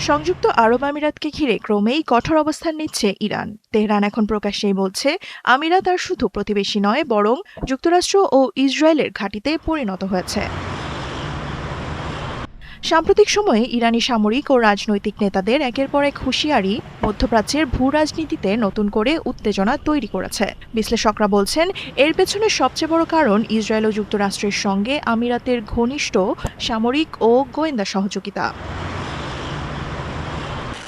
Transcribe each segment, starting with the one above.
সংযুক্ত আরব আমিরাতকে ঘিরে ক্রমেই কঠোর অবস্থান নিচ্ছে ইরান। তেহরান এখন প্রকাশ্যেই বলছে আমিরাত আর শুধু প্রতিবেশী নয়, বরং যুক্তরাষ্ট্র ও ইসরায়েলের ঘাঁটিতে পরিণত হয়েছে। সাম্প্রতিক সময়ে ইরানি সামরিক ও রাজনৈতিক নেতাদের একের পর এক হুঁশিয়ারি মধ্যপ্রাচ্যের ভূ রাজনীতিতে নতুন করে উত্তেজনা তৈরি করেছে। বিশ্লেষকরা বলছেন, এর পেছনে সবচেয়ে বড় কারণ ইসরায়েল ও যুক্তরাষ্ট্রের সঙ্গে আমিরাতের ঘনিষ্ঠ সামরিক ও গোয়েন্দা সহযোগিতা।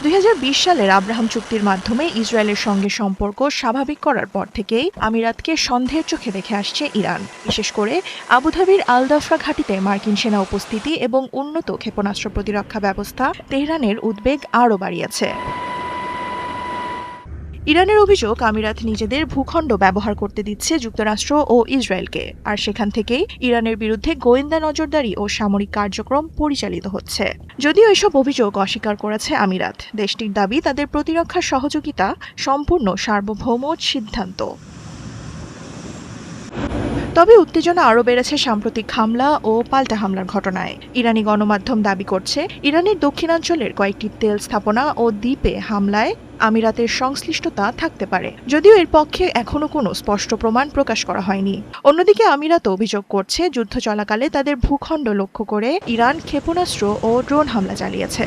২০২০ সালের আব্রাহাম চুক্তির মাধ্যমে ইসরায়েলের সঙ্গে সম্পর্ক স্বাভাবিক করার পর থেকেই আমিরাতকে সন্দেহের চোখে দেখে আসছে ইরান। বিশেষ করে আবুধাবির আল দাফরা ঘাঁটিতে মার্কিন সেনা উপস্থিতি এবং উন্নত ক্ষেপণাস্ত্র প্রতিরক্ষা ব্যবস্থা তেহরানের উদ্বেগ আরও বাড়িয়েছে। ইরানের অভিযোগ, আমিরাত নিজেদের ভূখণ্ড ব্যবহার করতে দিচ্ছে যুক্তরাষ্ট্র ও ইসরায়েলকে, আর সেখান থেকেই ইরানের বিরুদ্ধে গোয়েন্দা নজরদারি ও সামরিক কার্যক্রম পরিচালিত হচ্ছে। যদিও এসব অভিযোগ অস্বীকার করেছে আমিরাত, দেশটির দাবি তাদের প্রতিরক্ষা সহযোগিতা সম্পূর্ণ সার্বভৌম সিদ্ধান্ত। তবে উত্তেজনা আরও বেড়েছে সাম্প্রতিক হামলা ও পাল্টা হামলার ঘটনায়। ইরানি গণমাধ্যম দাবি করছে, ইরানের দক্ষিণাঞ্চলের কয়েকটি তেল স্থাপনা ও দ্বীপে হামলায় আমিরাতের সংশ্লিষ্টতা থাকতে পারে, যদিও এর পক্ষে এখনো কোনো স্পষ্ট প্রমাণ প্রকাশ করা হয়নি। অন্যদিকে আমিরাত অভিযোগ করছে, যুদ্ধ চলাকালে তাদের ভূখণ্ড লক্ষ্য করে ইরান ক্ষেপণাস্ত্র ও ড্রোন হামলা চালিয়েছে।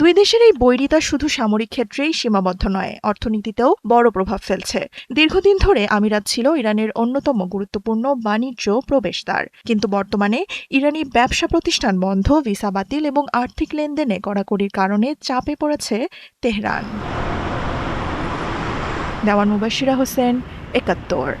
দুই দেশের এই বৈরিতা শুধু সামরিক ক্ষেত্রেই সীমাবদ্ধ নয়, অর্থনীতিতেও বড় প্রভাব ফেলছে। দীর্ঘদিন ধরে আমিরাত ছিল ইরানের অন্যতম গুরুত্বপূর্ণ বাণিজ্য প্রবেশদ্বার, কিন্তু বর্তমানে ইরানি ব্যবসা প্রতিষ্ঠান বন্ধ, ভিসা বাতিল এবং আর্থিক লেনদেনে কড়াকড়ির কারণে চাপে পড়েছে তেহরান। দেওয়ান মুবাশিরা হোসেন, ৭১।